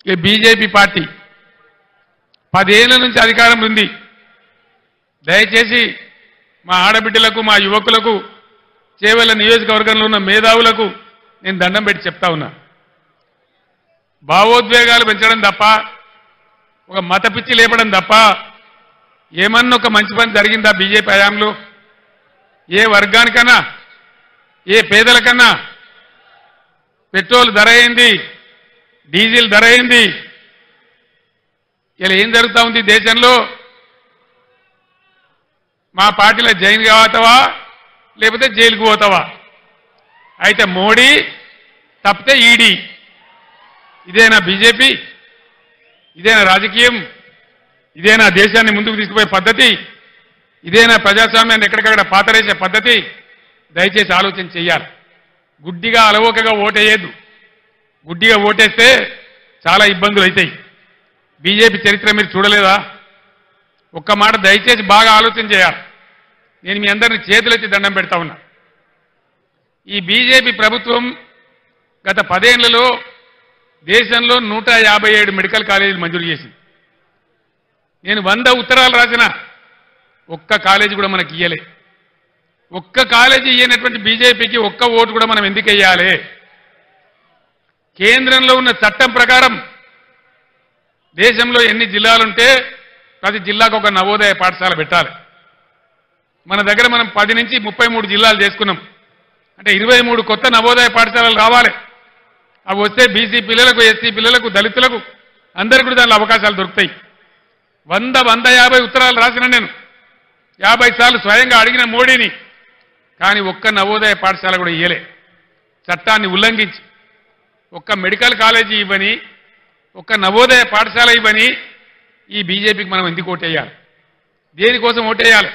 ఈ BJP party 10 ఏళ్ల నుంచి అధికారంలో ఉంది. దయచేసి మా ఆడబిడ్డలకు మా యువకులకు చేవెళ్ల నియోజకవర్గంలో ఉన్న మేధావులకు నేను దండం పెట్టి చెప్తా ఉన్నా. భావోద్వేగాలు పెంచడం తప్ప, ఒక మత పిచ్చి లేపడం తప్ప ఏమన్నా ఒక మంచి పని జరిగిందా బీజేపీ హయాంలో? ఏ వర్గానికన్నా, ఏ పేదలకన్నా పెట్రోల్ ధర అయింది, డీజిల్ ధర అయింది. ఇలా ఏం జరుగుతూ ఉంది దేశంలో? మా పార్టీలో జైన్ కావతావా లేకపోతే జైలుకు పోతావా? అయితే మోడీ తప్పితే ఈడీ. ఇదేనా బీజేపీ? ఇదేనా రాజకీయం? ఇదేనా దేశాన్ని ముందుకు తీసుకుపోయే పద్ధతి? ఇదేనా ప్రజాస్వామ్యాన్ని ఎక్కడికక్కడ పాతరేసే పద్ధతి? దయచేసి ఆలోచన చెయ్యాలి. గుడ్డిగా అలవోకగా ఓటేయద్దు. గుడ్డిగా ఓటేస్తే చాలా ఇబ్బందులు అవుతాయి. బీజేపీ చరిత్ర మీరు చూడలేదా? ఒక్క మాట దయచేసి బాగా ఆలోచన చేయాలి. నేను మీ అందరినీ చేతులెత్తి దండం పెడతా ఉన్నా. ఈ బీజేపీ ప్రభుత్వం గత 10 ఏళ్లలో దేశంలో 157 మెడికల్ కాలేజీలు మంజూరు చేసింది. నేను 100 ఉత్తరాలు రాసిన ఒక్క కాలేజీ కూడా మనకి ఇయ్యలే. ఒక్క కాలేజీ ఇయ్యనటువంటి బీజేపీకి ఒక్క ఓటు కూడా మనం ఎందుకు వెయ్యాలి? కేంద్రంలో ఉన్న చట్టం ప్రకారం దేశంలో ఎన్ని జిల్లాలుంటే ప్రతి జిల్లాకు ఒక నవోదయ పాఠశాల పెట్టాలి. మన దగ్గర మనం 10 నుంచి 33 జిల్లాలు చేసుకున్నాం. అంటే 23 కొత్త నవోదయ పాఠశాలలు రావాలి. అవి వస్తే బీసీ పిల్లలకు, ఎస్సీ పిల్లలకు, దళితులకు అందరికీ కూడా దానిలో అవకాశాలు దొరుకుతాయి. 150 ఉత్తరాలు రాసిన నేను 50 సార్లు స్వయంగా అడిగిన మోడీని. కానీ ఒక్క నవోదయ పాఠశాల కూడా ఇయ్యలే. చట్టాన్ని ఉల్లంఘించి ఒక్క మెడికల్ కాలేజీ ఇవ్వని, ఒక్క నవోదయ పాఠశాల ఇవ్వని ఈ బీజేపీకి మనం ఎందుకు ఓటేయాలి? దేనికోసం ఓటేయాలి?